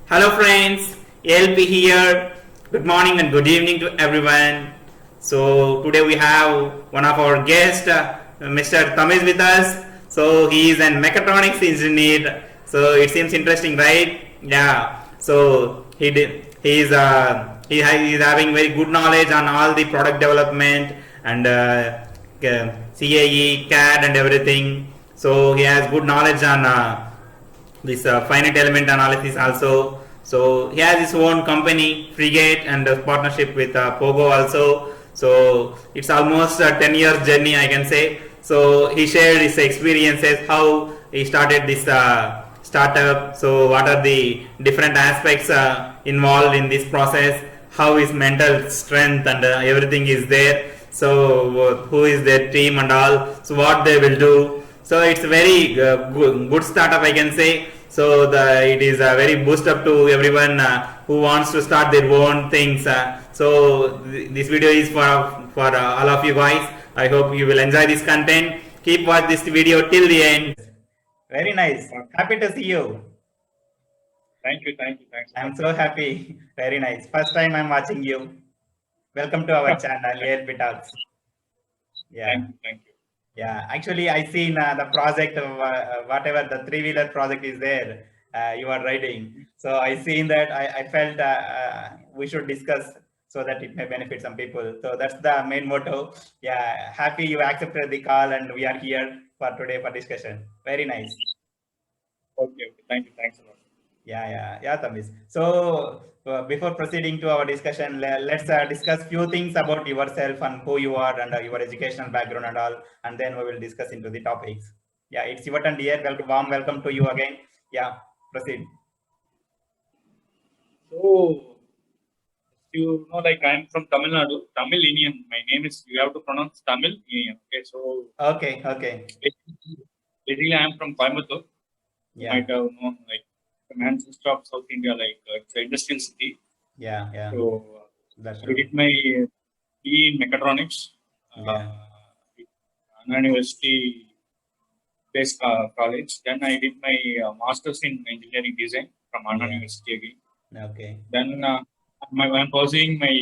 Hello friends, ALP here. Good morning and good evening to everyone. So today we have one of our guests, Mr. Tamiz with us. So he is an mechatronics engineer. So it seems interesting, right? Yeah. So he is having very good knowledge on all the product development and CAE, CAD and everything. So he has good knowledge on this finite element analysis also. So he has his own company Frigate and a partnership with Pogo also. So it's almost a 10 years journey I can say. So he shared his experiences, how he started this startup. So what are the different aspects involved in this process, how his mental strength and everything is there. So who is their team and all, so what they will do. So it's a very good startup I can say. So it is a very boost up to everyone who wants to start their own things. So this video is for all of you guys. I hope you will enjoy this content. Keep watch this video till the end. Very nice. Happy to see you. Thank you. Thanks. I'm so happy. Very nice. First time I'm watching you. Welcome to our channel, ALP Talks. Yeah. Thank you. Yeah, actually, I seen the project of whatever the three-wheeler project is there. You are riding, so I seen that. I felt we should discuss so that it may benefit some people. So that's the main motto. Yeah, happy you accepted the call and we are here for today for discussion. Very nice. Okay. Thank you. Thanks a lot. Yeah, Tamis. So before proceeding to our discussion, let's discuss few things about yourself and who you are and your educational background and all, and then we will discuss into the topics. Yeah, it's your turn, dear. Warm welcome to you again. Yeah, proceed. So, you know, like I'm from Tamil Nadu, Tamil Indian. My name is. You have to pronounce Tamil Indian. Okay. So. Okay. Basically, I'm from Coimbatore. You Yeah. might have known like the ancestor of South India, like it's an industrial city. Yeah. So That's I true. did my PE in mechatronics. Yeah. Anna University based college. Then I did my masters in engineering design from Anna Yeah. University again. Okay. Then I'm pursuing my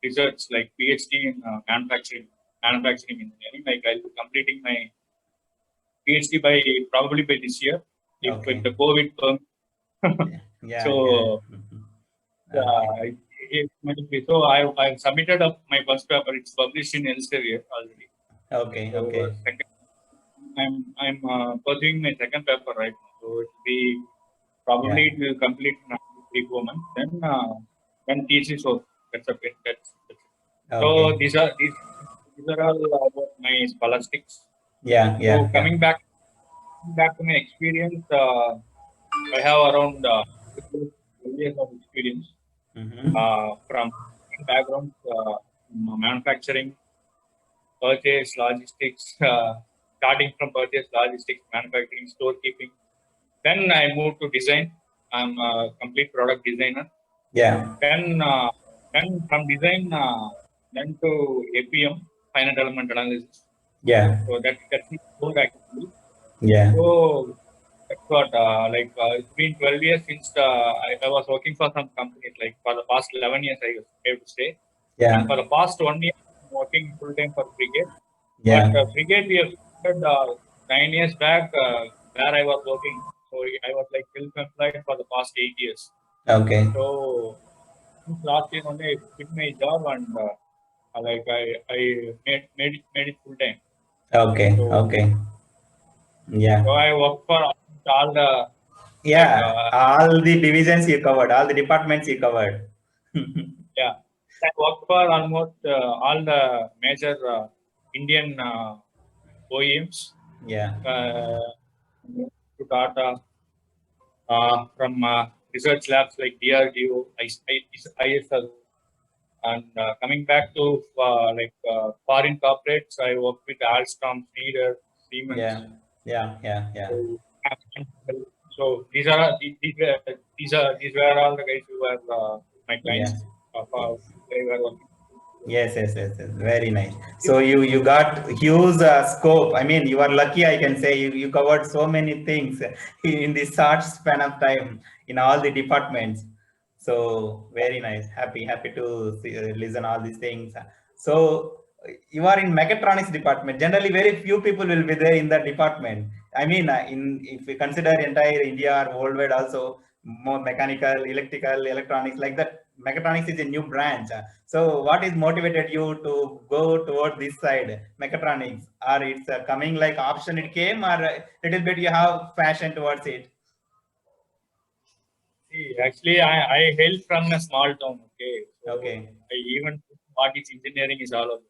research like PhD in manufacturing engineering. Like I'll be completing my PhD by probably by this year if Okay. with the COVID permit. Yeah. So Okay. so I submitted up my first paper. It's published in Elsevier already. Okay. So Okay. second, I'm pursuing my second paper right now. So it will be probably Yeah. it will complete in 3 4 months. Then thesis. So that's a bit. That's it. So Okay. these are all about my scholastics. So Yeah. coming back to my experience, I have around 12 years of experience Mm-hmm. from backgrounds, manufacturing, purchase, logistics, starting from purchase, logistics, manufacturing, storekeeping. Then I moved to design. I'm a complete product designer. Yeah. Then from design, then to APM, finite element analysis. Yeah. So that's the goal actually. Yeah. So that's what it's been 12 years since I was working for some companies. Like for the past 11 years, I have to say, and Yeah. for the past 1 year, I'm working full time for Frigate. But Yeah. Frigate we have started 9 years back where I was working. So I was like self-employed for the past 8 years. Okay. So since last year only I quit my job and I made it full time. Okay. So Okay. so Yeah. I work for all the like Yeah. All the divisions you covered, all the departments you covered. yeah. I work for almost all the major Indian OEMs Yeah. uh, to Tata from research labs like DRDO, ISL, and coming back to foreign corporates, I work with Alstom, Schneider, Siemens. Yeah. Yeah. So, so these were all the guys who were my Yeah. clients. They were working. Yes. Very nice. So you got huge scope. I mean, you are lucky, I can say. You covered so many things in this short span of time in all the departments. So very nice. Happy to listen all these things. So you are in mechatronics department. Generally, very few people will be there in that department. I mean, in if we consider entire India or worldwide, also more mechanical, electrical, electronics like that. Mechatronics is a new branch. So, what is motivated you to go toward this side, mechatronics, or it's coming like option it came, or a little bit you have passion towards it? See, actually, I hail from a small town. Okay, so Okay, I even what is engineering is all about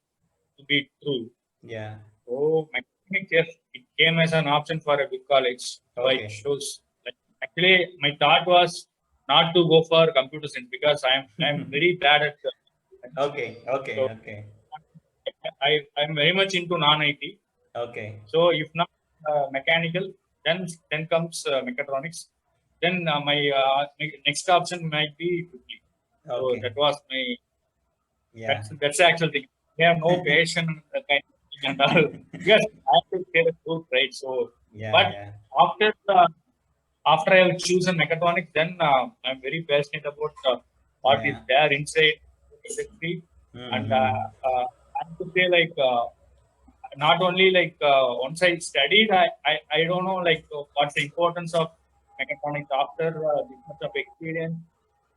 to be true. yeah, So mechanics, yes, it came as an option for a big college. So it okay, shows. Like, actually, my thought was not to go for computer science because I'm very bad at science. So okay, I'm very much into non-IT. okay, So if not mechanical, then comes mechatronics. Then my next option might be quickly. So okay, that was my yeah, that's the actual thing. They have no passion kind of thing and all. Yes, I have to say the truth, right? So, yeah, but yeah, after after I have chosen mechatronics, then I'm very passionate about what is yeah, there inside the industry, and mm-hmm. I have to say like not only like once I studied, I don't know like what's the importance of mechatronics after this much of experience.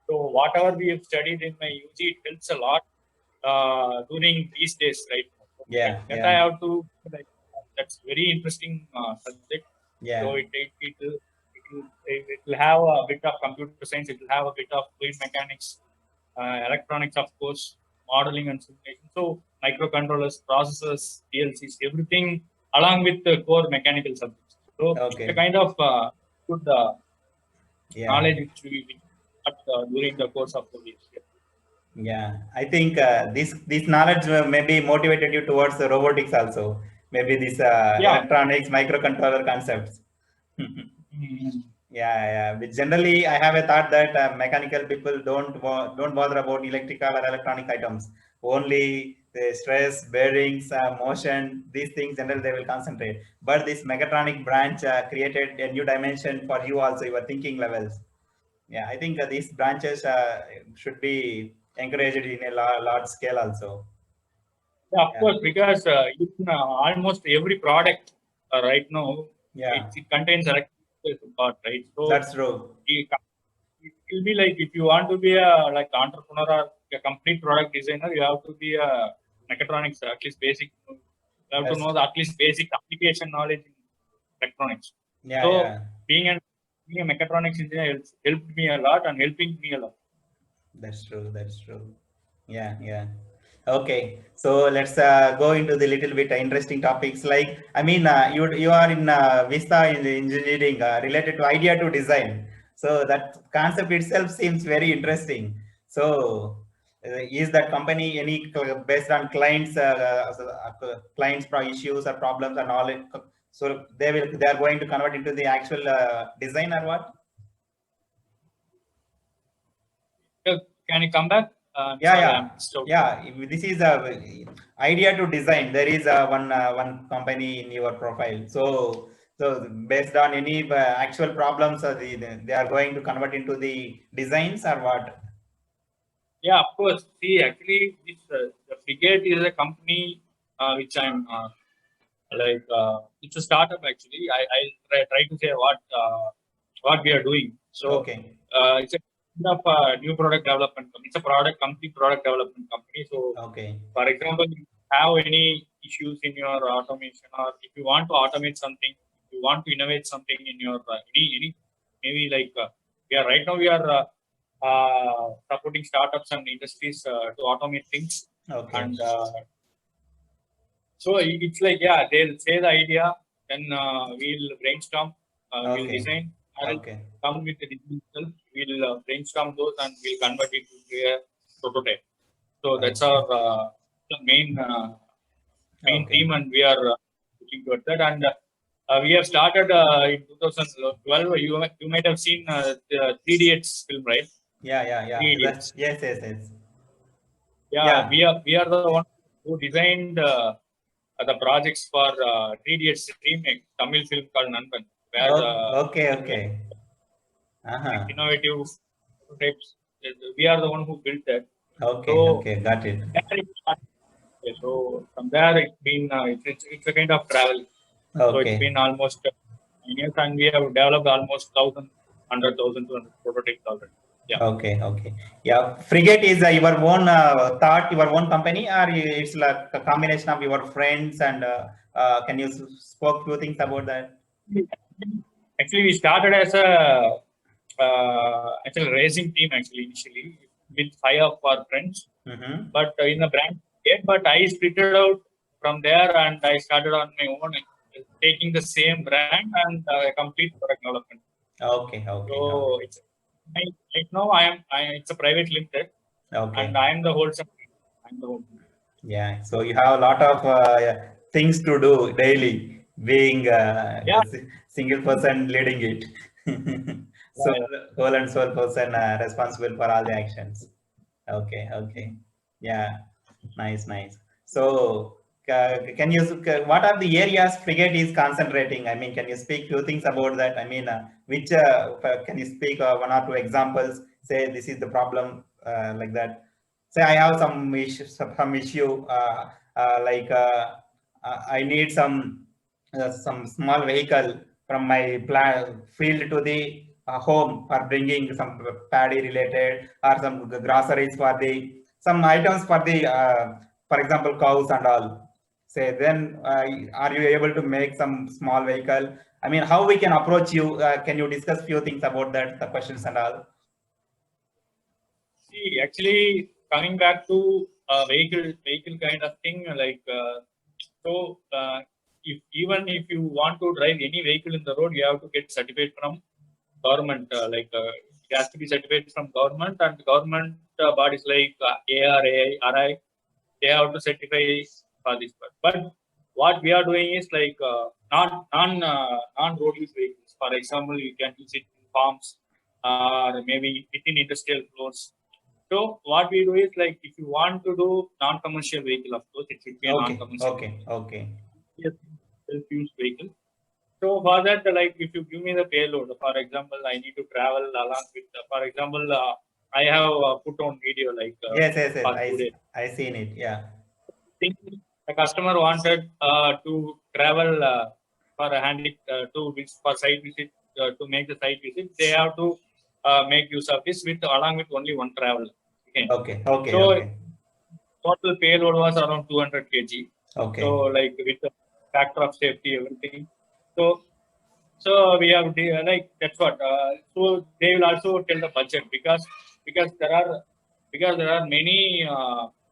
So whatever we have studied in my UG, it helps a lot during these days, right? So Yeah, that I yeah, have to like that's very interesting subject. So yeah, it will have a bit of computer science. It will have a bit of fluid mechanics, electronics, of course, modeling and simulation. So microcontrollers, processors, PLCs, everything along with the core mechanical subjects. So it's a okay, kind of good yeah. knowledge which we got during the course of 4 years. Yeah. Yeah, I think this knowledge maybe motivated you towards the robotics also. Maybe this Yeah. electronics microcontroller concepts. Mhm. Yeah. But generally, I have a thought that mechanical people don't bother about electrical or electronic items. Only the stress, bearings, motion, these things. Generally, they will concentrate. But this mechatronic branch created a new dimension for you also. Your thinking levels. Yeah, I think these branches should be encouraged in a large scale also. Yeah, of Yeah, course, because in almost every product right now, yeah, it contains electrical part, right? So that's true. it, it will be like if you want to be a like entrepreneur or a complete product designer, you have to be a mechatronics at least basic. You have to That's know the at least basic application knowledge in electronics. yeah, So yeah. being a mechatronics engineer helped me a lot and helping me a lot. That's true. That's true. Yeah. Okay, so let's go into the little bit interesting topics. Like, I mean, you are in Vista in the engineering related to idea to design. So that concept itself seems very interesting. So, is that company any based on clients clients issues or problems and all? So they are going to convert into the actual design or what? Uh, Can you come back? Yeah, Sorry, I'm yeah, missed out. yeah. This is a idea to design. There is one company in your profile. So based on any actual problems, they are going to convert into the designs or what? Yeah, of course. See, actually, the Frigate is a company which I'm like. It's a startup actually. I try to say what we are doing. So Okay, it's a kind of new product development company. It's a complete product development company. So, okay, for example, if you have any issues in your automation, or if you want to automate something, if you want to innovate something in your any maybe like we are right now we are supporting startups and industries to automate things. okay, And so it's like, yeah, they'll say the idea, then we'll brainstorm, we'll okay, design, or else okay, come with the design itself. We'll brainstorm those and we'll convert it to a prototype. So that's okay, our the main okay. theme, and we are looking towards that. And we have started in 2012. You might have seen the 3 Idiots film, right? Yeah. 3 That's Idiots. yes. Yeah, we are the one who designed the projects for 3D remake Tamil film called Nanban, where Okay, the okay. Uh-huh. innovative prototypes. We are the one who built that. Okay, So okay, got it. there it started. Okay, so from there it's been it's a kind of travel. So it's Okay, been almost 9 years, and we have developed almost 1,200 prototypes already. Yeah. okay, okay. Yeah, Frigate is your own your own company, or it's like a combination of your friends and can you spoke few things about that? Actually, we started as a actually racing team actually initially with 5 of our friends, Mm-hmm. but in the brand yet. But I splitted out from there and I started on my own, taking the same brand and complete product development. Okay, okay, So okay, it's right now it's a private limited and okay. I am the wholesale. I'm the wholesale. Yeah, so you have a lot of things to do daily, being Yeah, a single person leading it. So yeah, whole and sole person responsible for all the actions. Okay, okay. Yeah, nice, nice. So can you, what are the areas Frigate is concentrating? I mean, can you speak few things about that? I mean, which, can you speak one or two examples? Say this is the problem, like that. Say I have some issue, like I need some small vehicle from my field to the home for bringing some paddy related or some groceries for the some items for example cows and all. Say then are you able to make some small vehicle? I mean, how we can approach you? Can you discuss few things about that, the questions and all? see, actually, coming back to vehicle kind of thing, like so, if even if you want to drive any vehicle in the road, you have to get certificate from government. It has to be certified from government, and government bodies like ARAI, RI, they have to certify for this part. But what we are doing is like non road use vehicles. For example, you can use it in farms or maybe within industrial floors. So what we do is like if you want to do non-commercial vehicle, of course, it should be a Okay, non-commercial okay, okay, self-use vehicle. So for that, like if you give me the payload, for example, I need to travel along with, for example, I have put on video like yes, yes, yes, for 2 days. I seen it, yeah. Think the customer wanted to travel for a for site visit to make the site visit. They have to make use of this with along with only one travel. Okay. Okay, okay, So okay, total payload was around 200 kg. So okay, like with the factor of safety, everything. So we have like that's what. So they will also tell the budget because there are many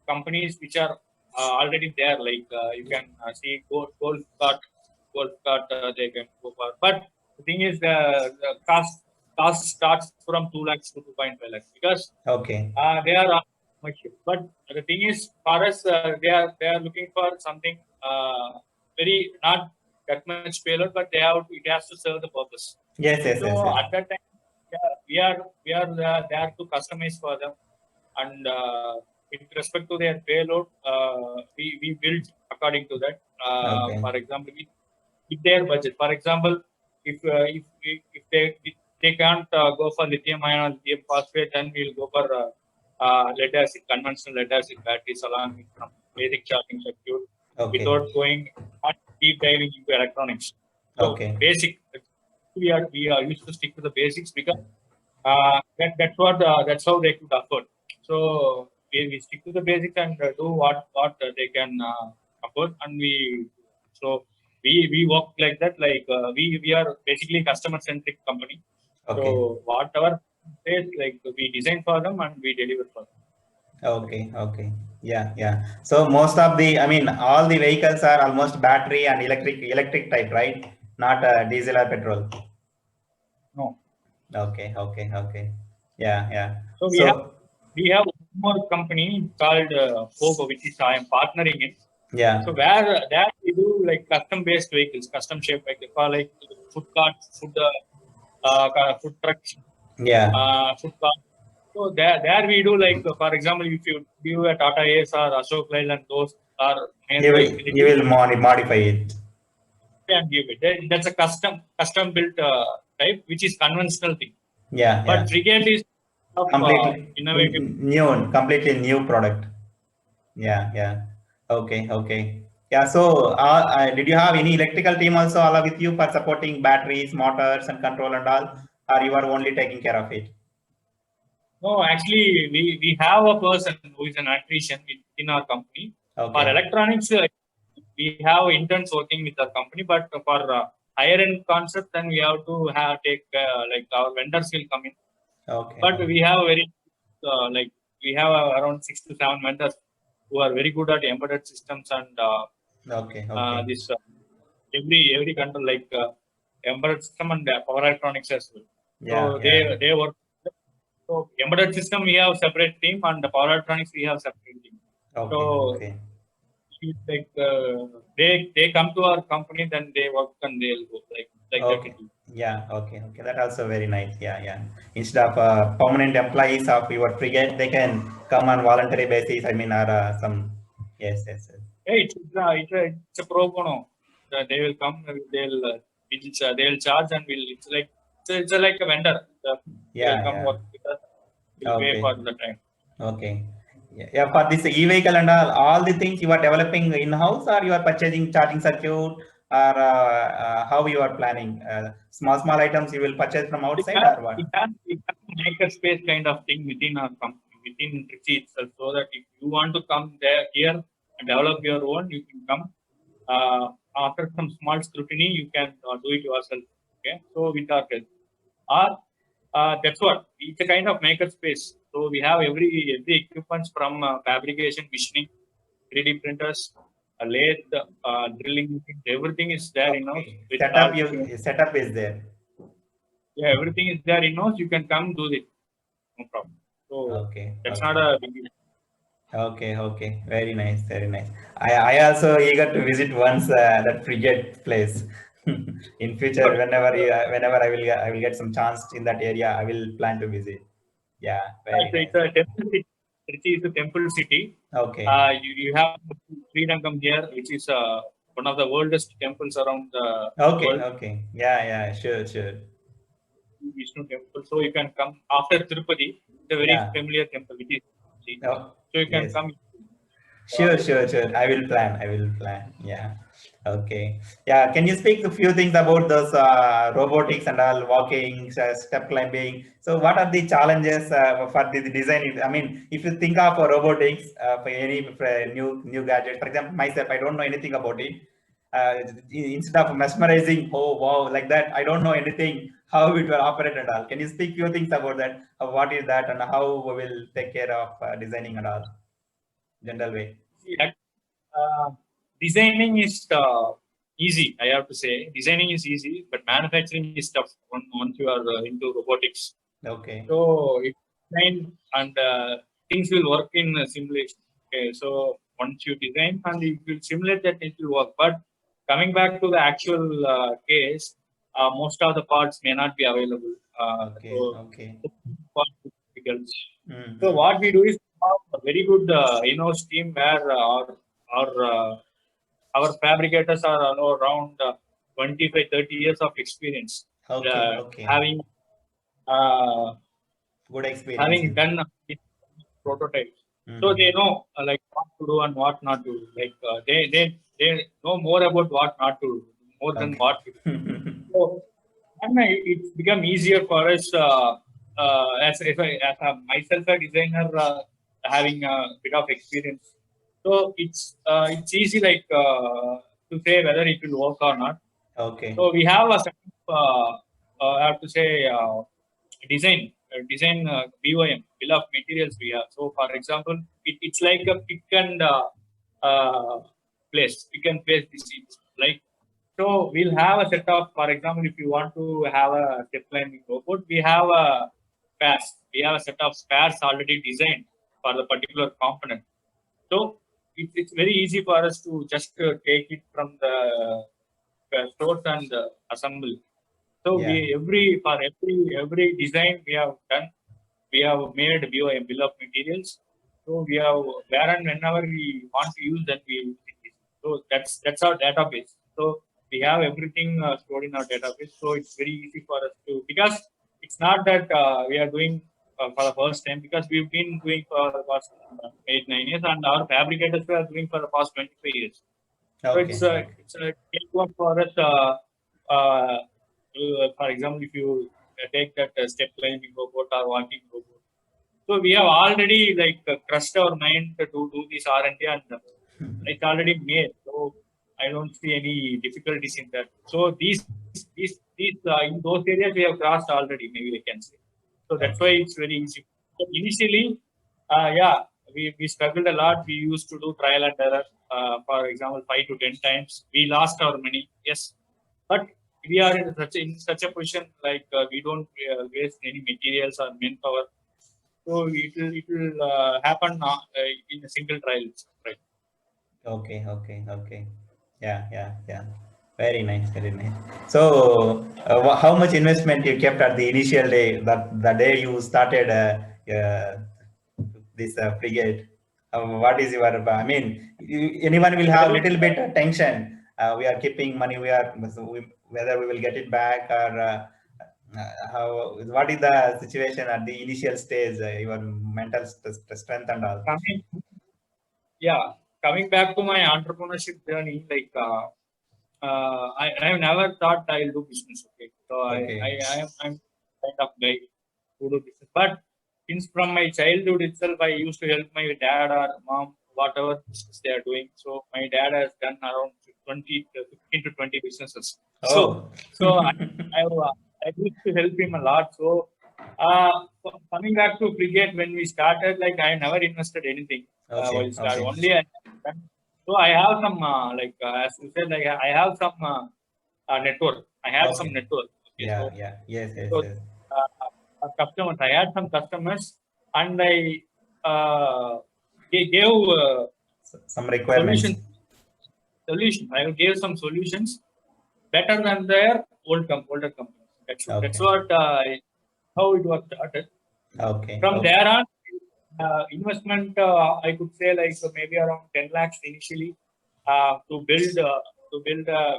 companies which are already there. Like you can see golf cart they can go for. But the thing is the cost starts from 2 lakhs to 2.5 lakhs because okay. they are commercial. But the thing is, for us, they are looking for something very not that much payload, but it has to serve the purpose. Yes, yes, So yes, yes. at that time, yeah, we are there to customize for them, and with respect to their payload, we build according to that. Okay, For example, with their budget. For example, if they can't go for lithium ion or lithium phosphate, then we'll go for lead acid, conventional lead acid batteries along with some basic charging circuit okay, without going not deep diving into electronics. So okay, basic, we are used to stick to the basics because that's how they could afford. So we stick to the basics and do what they can afford, and so we work like that. Like we are basically customer centric company. okay, So whatever is like we design for them and we deliver for them. okay, okay. Yeah, yeah. So most of the, I mean, all the vehicles are almost battery and electric type, right? Not diesel or petrol. No. Okay, okay, okay. Yeah, yeah. So So, we have one more company called Pogo, which is I am partnering in. So yeah, where that we do like custom based vehicles, custom shaped vehicles for like food carts, food trucks, yeah, food cart. So there we do like, for example, if you give a Tata Ace or Ashok Leyland, those are made by You will modify it. and give it. That's a custom built type, which is conventional thing. Yeah, But yeah. frigate is Completely innovative. completely new product. Yeah, yeah. Okay, okay. Yeah, so did you have any electrical team also along with you for supporting batteries, motors, and control and all, or you are only taking care of it? No, actually, we have a person who is an electrician in our company. For Okay, electronics, we have interns working with our company, but for higher end concept, then we have to take like our vendors will come in. okay, But we have like we have around 6 to 7 vendors who are very good at embedded systems and okay, okay. this every control like embedded system and power electronics as well. Yeah, So yeah. they work. So embedded system we have separate team and the power electronics we have separate team. Okay, So okay. it's like they come to our company, then they work and they'll go like that. Okay. Yeah. Okay. Okay. That also very nice. Yeah. Yeah. Instead of permanent employees of your frigate, they can come on voluntary basis. I mean, or some. Yes. Yes. Yes. Hey, it's a pro bono. They will come. They'll charge and will. It's like a vendor. They will Yeah. come Yeah. work with us. Will pay Okay. for the time. Okay. Yeah. Yeah. For this e-vehicle and all the things you are developing in-house, or you are purchasing charging circuit, or how you are planning? Small items you will purchase from outside, or what? We have make a space kind of thing within our company, within Trichy itself, so that if you want to come there here and develop your own, you can come. After some small scrutiny, you can do it yourself. Okay, so with our help. Or that's what it's a kind of maker space. So we have every equipment from fabrication, machining, 3D printers, lathe, drilling, everything is there in house. Okay. With all Setup is there. yeah, everything is there in house. You can come do it, no problem. So Okay. that's not Okay. a big deal. Okay, okay, very nice, very nice. I also eager to visit once that frigate place. In future, But, whenever I will get some chance in that area, I will plan to visit. Yeah, very it's nice. a temple city. Trichy is a temple city. Okay, You have Srirangam here, which is one of the oldest temples around the okay, world. okay. Yeah, yeah, sure, sure. Vishnu temple. So you can come after Tirupati. It's a very Yeah. familiar temple, which is Oh, so you can yes. come. Sure, sure, sure. I will plan. I will plan. Yeah. Okay. Yeah. Can you speak a few things about those robotics and all, walking, step climbing? So, what are the challenges for the design? I mean, if you think of robotics for any new gadget, for example, myself, I don't know anything about it. Instead of mesmerizing, oh wow, like that, I don't know anything how it will operate and all. Can you speak few things about that? What is that and how we will take care of designing and all? General way. See, designing is easy. I have to say, designing is easy, but manufacturing is tough once you are into robotics. Okay. So it's design and things will work in simulation. Okay, so once you design and it will simulate that it will work. But coming back to the actual case, most of the parts may not be available. Okay. So Okay. parts is difficult. So Mm-hmm. what we do is have a very good in-house team where our uh, our fabricators are around 25, 30 years of experience, Okay. Okay. having uh, Good experience. having done prototypes. So Mm-hmm. they know like what to do and what not to do. Like they know more about what not to do, more than Okay. what to do. So and it's become easier for us as myself a designer having a bit of experience. So it's easy like to say whether it will work or not. Okay. So we have a set of, I have to say, design BOM, bill of materials we have. So for example, it's like a uh, pick and place the seats. Like so, we'll have a set of, for example, if you want to have a step climbing robot, we have a spares. We have a set of spares already designed for the particular component. So it's very easy for us to just take it from the stores and assemble. So we Yeah. every for every design we have done we have made a bill of materials. So we have where and whenever we want to use, then we use it. So that's our database. So we have everything stored in our database. So it's very easy for us to, because it's not that we are doing for the first time, because we've been doing for the past 8-9 years, and our fabricators were doing for the past 25 years. So Okay. it's a cakewalk for us. For example, if you take that step climbing robot or walking robot, so we have already crushed our mind to do this R&D, and it's already made. So I don't see any difficulties in that. So these in those areas we have crossed already, maybe we can say. So that's why it's very easy. So initially, yeah, we struggled a lot. We used to do trial and error. For example, 5 to 10 times. We lost our money. Yes, but we are in such a position we don't waste any materials or manpower. So it will happen in a single trial, right? Okay. Yeah. Very nice, very nice. So, how much investment you kept at the initial day, the day you started this frigate? What is your, I mean, anyone will have little bit tension. We are keeping money, whether we will get it back or what is the situation at the initial stage, your mental strength and all? Coming back to my entrepreneurship journey, I have never thought I'll do business. Okay, so I'm kind of guy who do business. But since from my childhood itself, I used to help my dad or mom, whatever business they are doing. So my dad has done around 15 to 20 businesses. Oh. I used to help him a lot. So coming back to Frigate, when we started, I never invested anything. Only so I have some as you said, I have some network. I had some network. Okay, Yes. Customers. I had some customers, and I gave some requirements. Solution. I gave some solutions better than their older companies. That's what how it was started. From there on, investment I could say maybe around 10 lakhs initially to build a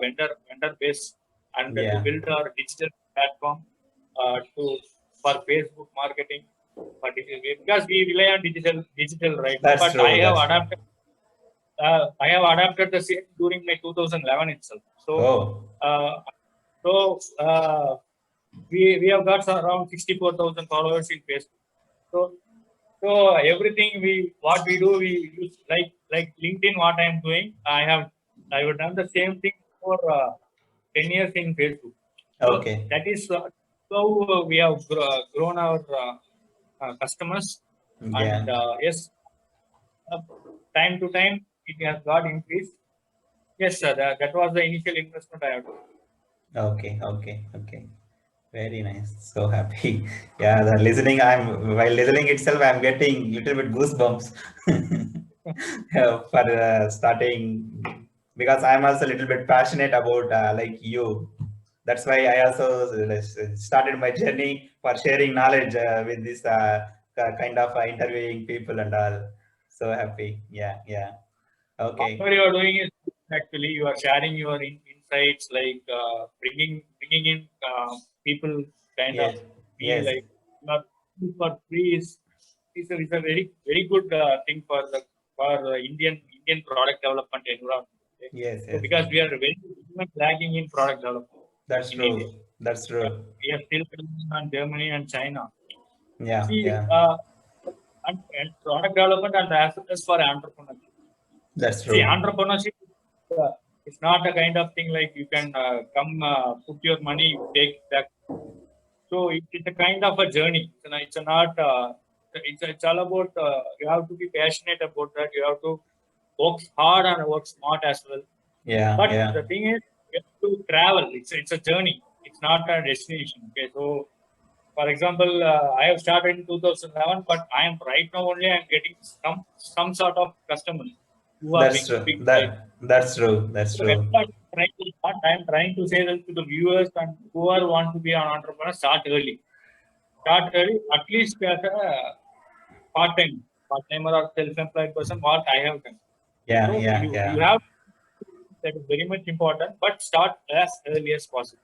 vendor base and to build our digital platform for Facebook marketing. But because we rely on digital right now, but I have adapted the same during my 2011 itself. We have got around 64,000 followers in Facebook. So everything what we do, we use like LinkedIn. What I am doing, I have done the same thing for 10 years in Facebook. So that is how we have grown our customers. And yes, time to time it has got increased. Yes, sir. That was the initial investment I had done. Okay. Very nice. So happy. Yeah, while listening itself, I'm getting little bit goosebumps for starting, because I'm also a little bit passionate about like you. That's why I also started my journey for sharing knowledge with this kind of interviewing people and all. So happy. Yeah. Okay. What you are doing is actually you are sharing your insights, bringing in people of feel like not for free is a very good thing for Indian product development environment. Yes. So because we are very much lagging in product development. That's true. India. That's true. We are still on Germany and China. Yeah. And product development and as well as for entrepreneurship. That's true. See, entrepreneurship it's not a kind of thing like you can come put your money, take that. So it's a kind of a journey. It's not. It's all about you have to be passionate about that. You have to work hard and work smart as well. But the thing is, you have to travel. It's a journey. It's not a destination. Okay, so for example, I have started in 2011, but I am right now only I'm getting some sort of customers. That's true. That's true. I'm trying to say that to the viewers and whoever want to be an entrepreneur, start early. start early, at least as a part-timer or self-employed person, what I have done. Yeah, So yeah, you yeah. have, that is very much important, but start as early as possible.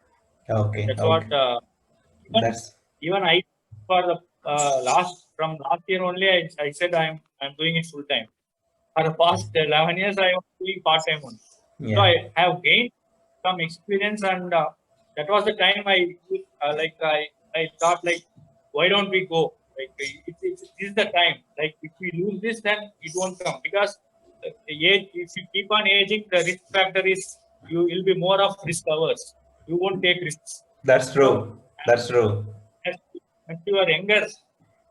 Okay, That's what okay. even, That's even I, for the last year only, I said I'm doing it full time. For the past 11 years, I was doing part time only. So yeah. I have gained some experience, and that was the time I thought, like, why don't we go? Like, this is the time. Like, if we lose this, then it won't come, because age, if you keep on aging, the risk factor is you will be more of risk averse. You won't take risks. That's So true. That's true. as, as you are younger,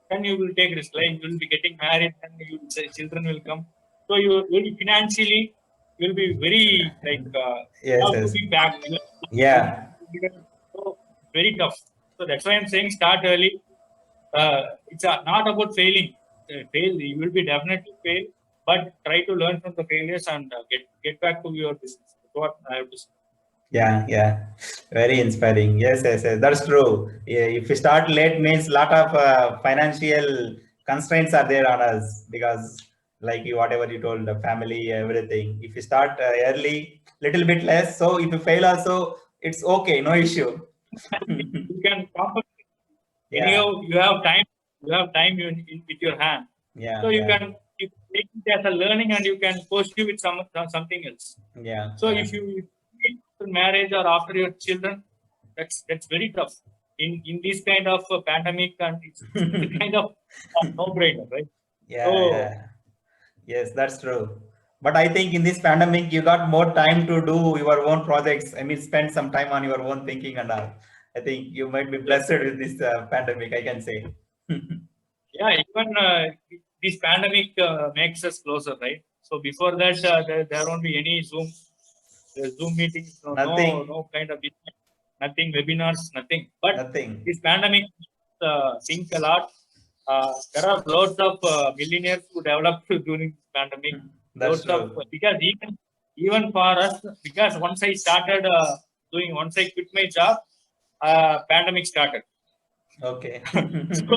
then you will take risk. Like, you will be getting married, and children will come. So you will financially, you will be very, like, Yes, have to yes. be back. Yeah. So very tough. So that's why I'm saying start early. It's not about failing. You will be definitely fail, but try to learn from the failures and get back to your business. That's what I have to say. Yeah, yeah, very inspiring. Yes, yes, yes, that's true. Yeah, if you start late, means lot of financial constraints are there on us because, like you, whatever you told, the family, everything. If you start early, little bit less. So if you fail, also it's okay, no issue. You can compensate. Yeah, Anyhow, you have time with your hand. So yeah, you yeah, can, you take it as a learning, and you can pursue with something else. yeah, So yeah. if you after marriage or after your children, that's very tough. In this kind of pandemic, and it's a kind of no brainer, right? Yeah, So yeah. Yes, that's true. But I think in this pandemic, you got more time to do your own projects. I mean, spend some time on your own thinking and all. I think you might be yes, blessed with this pandemic, I can say. yeah, even this pandemic makes us closer, right? So before that, there won't be any Zoom meetings, Nothing, no kind of business, nothing, webinars, nothing. But nothing. this pandemic think a lot. There are lots of millionaires who developed during this pandemic. That's Lots of, true. because even for us, because once I started once I quit my job, pandemic started. Okay. So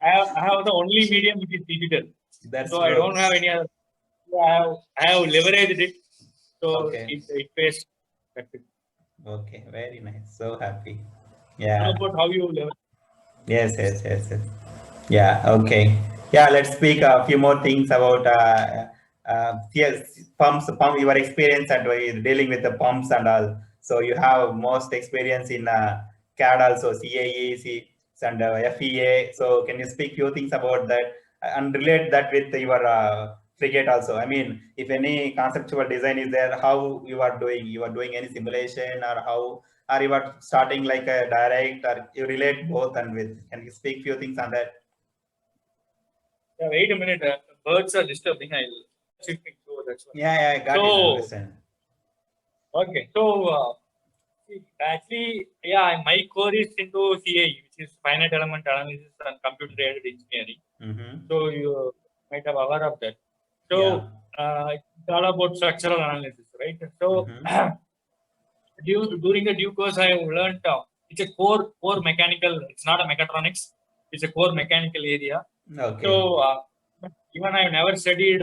I have the only medium which is digital. That's So I don't true. have any other. So I have leveraged it. So Okay. it pays. That's it. Okay. Very nice. So happy. How Yeah. about how you leverage? Yes, yes, yes, yes. Yeah, okay. Yeah, let's speak a few more things about yes, pump your experience and dealing with the pumps and all. So you have most experience in CAD also, CAE, and FEA. So can you speak few things about that and relate that with your frigate also? I mean, if any conceptual design is there, how you are doing? You are doing any simulation or how or you are starting like a direct or you relate both and with can you speak few things on that? Yeah, wait a minute. Birds are disturbing. I'll shifting. So that's why. Yeah, yeah, I got it, I So understand. okay. So actually, yeah, my core is into CAE, which is finite element analysis and computer aided engineering. Mm-hmm. So you might have aware of that. Yeah. So it's all about structural analysis, right? So Mm-hmm. during the due course, I have learned it's a core mechanical. It's not a mechatronics. It's a core mechanical area. So Okay. even I have never studied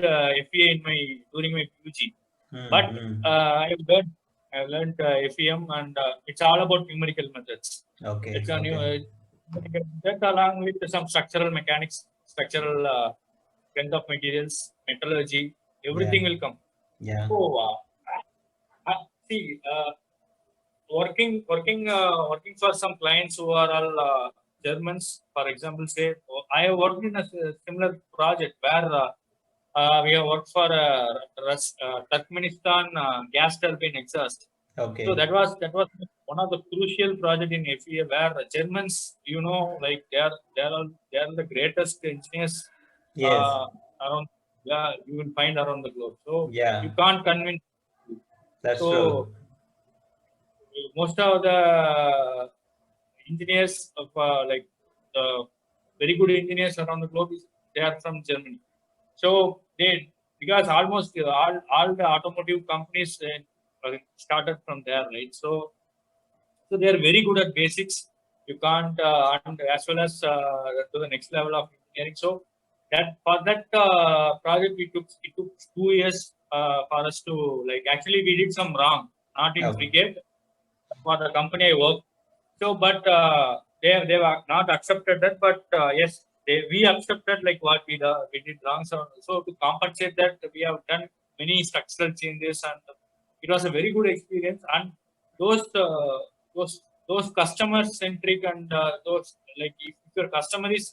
FEA during my PUG, but Mm-hmm. I've learned FEM, and it's all about numerical methods. Okay, It's a new okay. numerical method along with some structural mechanics, structural strength of materials, metallurgy, Yeah, everything will come. yeah. So see, working for some clients who are all Germans, for example, say I have worked in a similar project where we have worked for Turkmenistan gas turbine exhaust. So Okay. that was one of the crucial project in FEA where the Germans, like they are the greatest engineers Yes, around. Yeah, you will find around the globe. So you yeah, can't convince. that's So true. most of the engineers of like very good engineers around the globe they are from Germany. So they, because almost all the automotive companies started from there, right? So they are very good at basics. You can't, and as well as to the next level of engineering. So that for that project, it took 2 years for us to, like, actually we did some wrong, not in Okay. frigate, for the company I work. So, but they were not accepted that. But yes, we accepted like what we did wrong. So to compensate that, we have done many structural changes, and it was a very good experience. And those uh, those those customer centric, and those, like, if your customer is,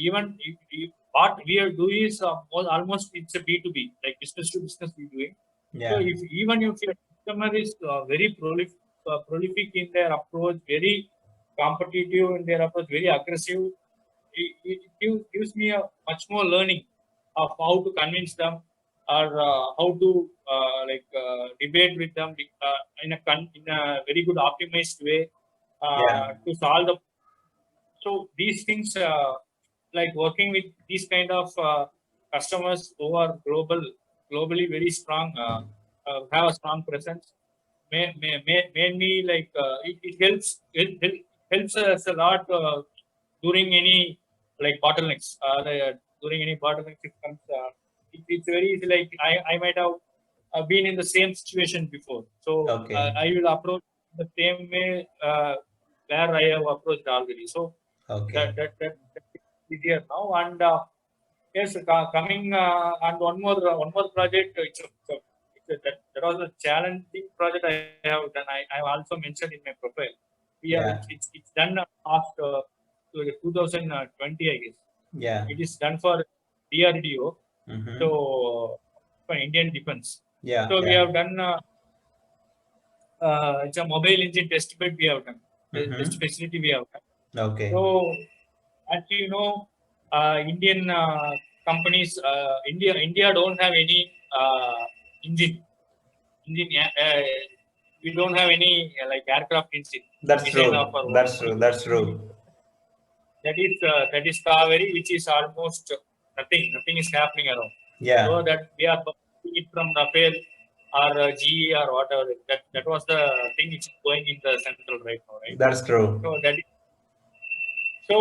even if what we are doing is almost it's a B2B, like business to business we doing. So Yeah. if even if your customer is very prolific in their approach, very competitive in their approach, very aggressive, gives me a much more learning of how to convince them, or how to debate with them in a very good optimized way Yeah. to solve the. So these things, like working with these kind of customers who are globally very strong, have a strong presence, made me like, it helps us a lot during any like bottlenecks. During any bottlenecks, it comes. It's very easy. Like I might have been in the same situation before, so Okay. I will approach the same way where I have approached already. So Okay. that is easier now. And yes, coming and one more project. That was a challenging project I have done. I have also mentioned in my profile. Yeah. It's done after 2020, I guess. Yeah. It is done for DRDO, Mm-hmm. so for Indian Defense. Yeah. So we Yeah. have done it's a mobile engine test bed we have done, test Mm-hmm. facility we have done. Okay. So as you know, Indian companies, India don't have any engine. We don't have any like aircraft engine That's design of true. our own. That's true. That's true. That is Kaveri, which is almost nothing. Nothing is happening around. So Yeah. that we are buying it from Rafael or GE or whatever. That was the thing which is going in the central right now, right? That's true. So that is, so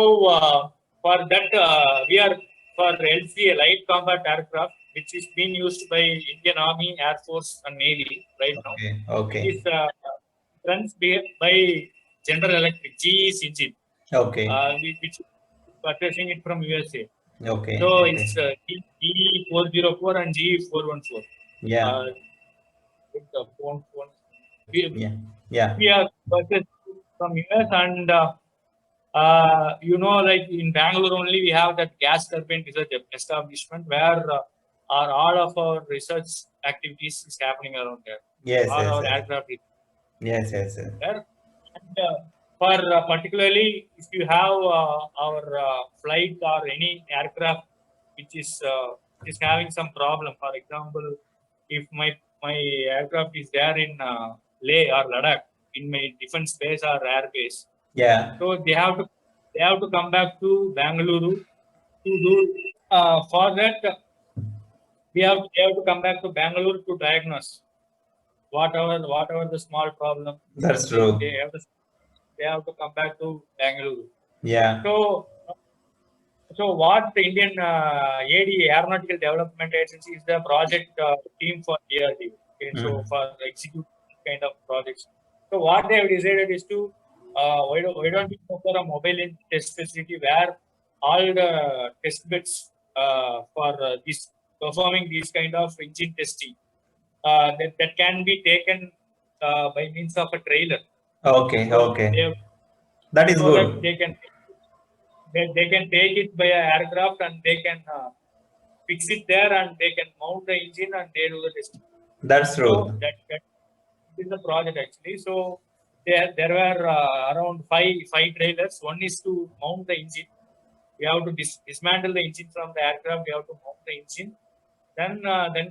for that we are for LCA, light combat aircraft, which is being used by Indian Army, Air Force, and Navy right now. Okay. It Okay. is runs by General Electric, GE's engine, Okay. which is purchasing it from USA. Okay. So Okay. it's GE404 and GE414. Yeah. With the phone. Yeah. Yeah. We are purchased from US, and like in Bangalore only, we have that gas turbine research establishment where all of our research activities is happening around there. Yes. All Yes. our Yes. aircraft is Yes. Yes. Yes. there. And for particularly if you have our flight or any aircraft which is having some problem. For example, if my aircraft is there in Leh or Ladakh, in my defense base or air base, Yeah. so they have to come back to Bangalore to do for that. They have to come back to Bangalore to diagnose whatever the small problem. That's true. They have to come back to Bangalore. Yeah. So what the Indian AD, Aeronautical Development Agency, is the project team for DRDO. Okay, so for execute kind of projects. So what they have decided is to why don't we go for a mobile test facility where all the test beds for this performing these kind of engine testing that can be taken by means of a trailer. Okay. So Okay. that is good. they can take it by an aircraft, and they can fix it there, and they can mount the engine, and they do the testing. That's true. So that is the project actually. So there were around five trailers. One is to mount the engine. We have to dismantle the engine from the aircraft. We have to mount the engine. Then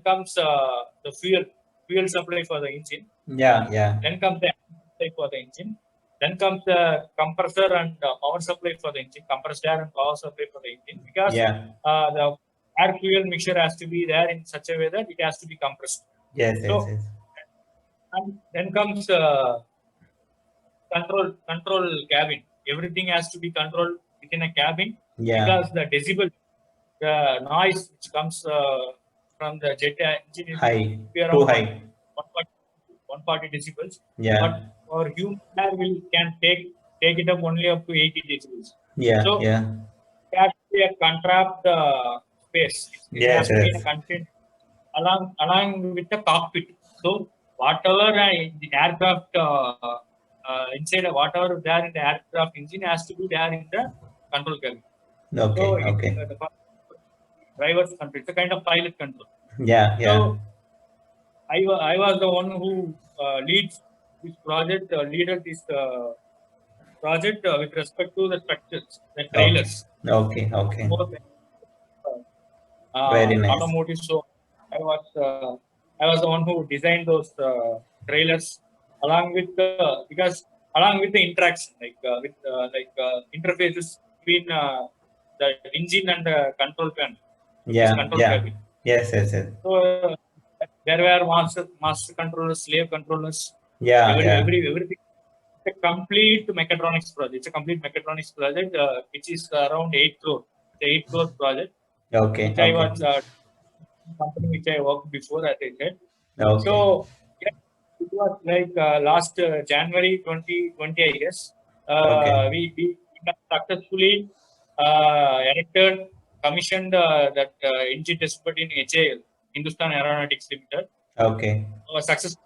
comes the fuel supply for the engine. Yeah. Yeah. Then comes the supply for the engine. Then comes the compressor and power supply for the engine, compressed air and power supply for the engine, because the air fuel mixture has to be there in such a way that it has to be compressed. Yes. So, Yes. Yes. and then comes control cabin. everything has to be controlled within a cabin Yeah. because the decibel, the noise which comes from the jet engine is High. be Too around high. 140 decibels. Yeah. But our human air can take it up only up to 80 decibels. Yeah. So Yeah. it has to be a contract space. It Yes. has to be in a Yes. content along with the cockpit. So whatever the aircraft inside, whatever there in the aircraft engine has to be there in the control cabin. Okay. So it, Okay. the driver's control. It's a kind of pilot control. Yeah. Yeah. So I was the one who leads this project, leaded this project with respect to the structures, the Okay. trailers. Okay. Okay. More Very nice. automotive. So I was the one who designed those trailers along with because along with the interaction with interfaces between the engine and the control panel, this Yeah. control Yeah. cabin. Yes. Yes. Yes. So there were master controllers, slave controllers, Yeah. Yeah. everything. It's a complete mechatronics project. It's a complete mechatronics project, which is around 8 crore. It's a 8 crore project, Okay. which I Okay. was company which I worked before, as I said. Okay. So yeah, it was like last January 2020, I guess. Okay. We have successfully erected, commissioned that engine test bed in HAL, Hindustan Aeronautics Limited. Okay. Successfully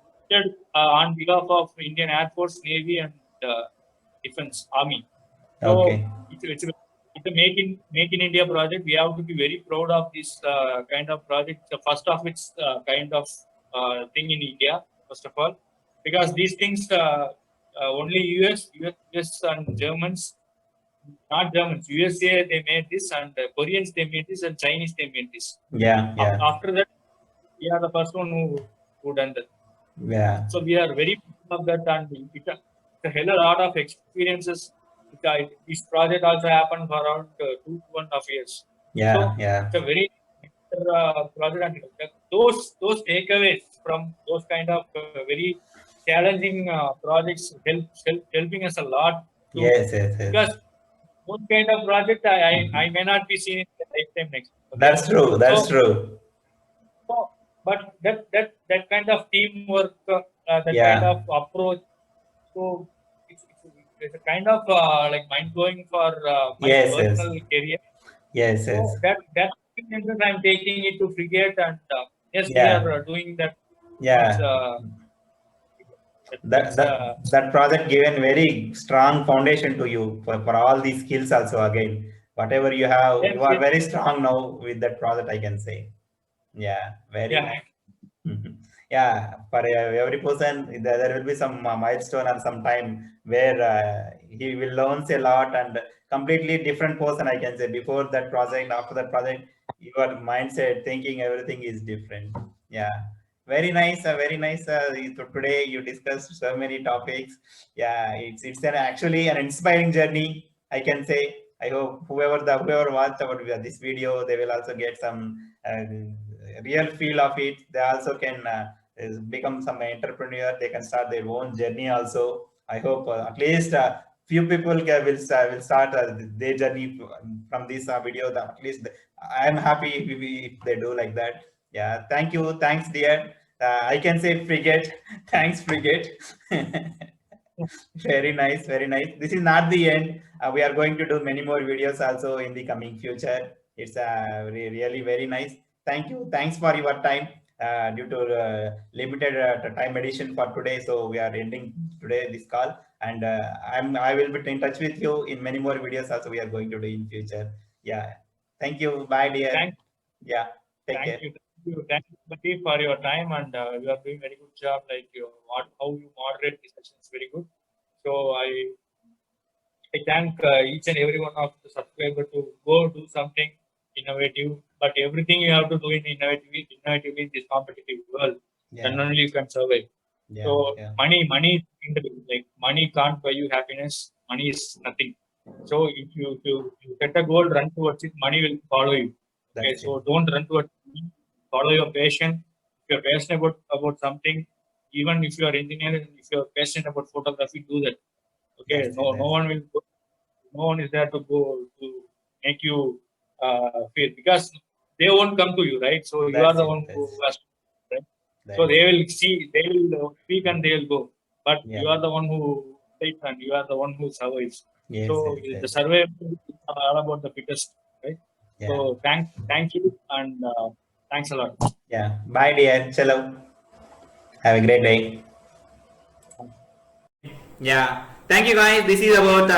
on behalf of Indian Air Force, Navy, and Defense Army. So Okay. it's a make in India project. We have to be very proud of this kind of project. The first of its kind of thing in India, first of all, because these things only US and Germans, not Germans, USA they made this, and Koreans they made this, and Chinese they made this. Yeah. Yeah. After that, we are the first one who done that. Yeah. So we are very proud of that, and it's a hell of a lot of experiences. This project also happened for around 2.5 years. Yeah. So Yeah. it's a very project, and those takeaways from those kind of very challenging projects helping us a lot. To, Yes. Yes. Yes. because those kind of project I may not be seeing in the lifetime next. Okay, That's true. That's so. true. So, but that kind of teamwork, that kind Yeah. of approach, so it's a kind of like mind blowing for my Yes. Yes. personal career. Yes. Yes. So that experiences I'm taking it to frigate, and yes, we Yeah. are doing that. It's, Yeah. it's, That project given very strong foundation to you for all these skills also again. Whatever you have, you yes, are yes, very strong now with that project, I can say. Yeah, very yeah, nice. Mhm. Yeah, for every person, there will be some milestone and some time where he will learn a lot and completely different person, I can say. Before that project, after that project, your mindset, thinking, everything is different. Yeah, very nice. Very nice. Today you discussed so many topics. Yeah, it's actually an inspiring journey, I can say. I hope whoever watched about this video, they will also get some real feel of it. They also can become some entrepreneur. They can start their own journey also. I hope at least few people will start their journey from this video. At least I'm happy if they do like that. Yeah, thank you. Thanks, dear. I can say frigate. Thanks, frigate. Very nice, very nice. This is not the end. We are going to do many more videos also in the coming future. It's really very nice. Thank you. Thanks for your time. Due to limited time edition for today, so we are ending today this call. And I will be in touch with you in many more videos also. We are going to do in future. Yeah. Thank you. Bye, dear. thank Yeah. Take care. thank you, Pradeep, for your time, and you are doing very good job. Like how you moderate the sessions, very good. So I thank each and every one of the subscriber to go do something innovative. But everything you have to do in innovative in this competitive world, then Yeah. only you can survive. Yeah. So Yeah. money is independent. Like money can't buy you happiness. Money is nothing. So if you set a goal, run towards it. Money will follow you. Okay, That's it. so don't run towards money. Follow your passion. If you're passionate about something, even if you are engineer, if you're passionate about photography, do that. Okay, That's it. no That's one will No one is there to go to make you feel, because they won't come to you, right? So you are That's the it. one who has, right? So That's they will see, they will speak and they will go, but Yeah. you are the one who takes and you are the one who survives. Yes, So yes, the yes. survival is all about the fittest, right? So Yeah. thank you, and thanks a lot. Yeah. Bye, dear. Chalo. Have a great day. Yeah, thank you guys. This is about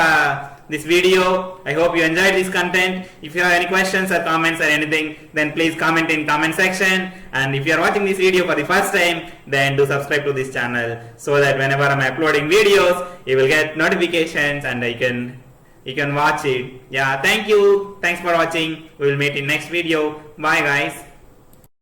this video. I hope you enjoyed this content. If you have any questions or comments or anything, then please comment in comment section. And if you are watching this video for the first time, then do subscribe to this channel so that whenever I'm uploading videos, you will get notifications and you can watch it. Yeah, thank you. Thanks for watching. We will meet in next video. Bye guys.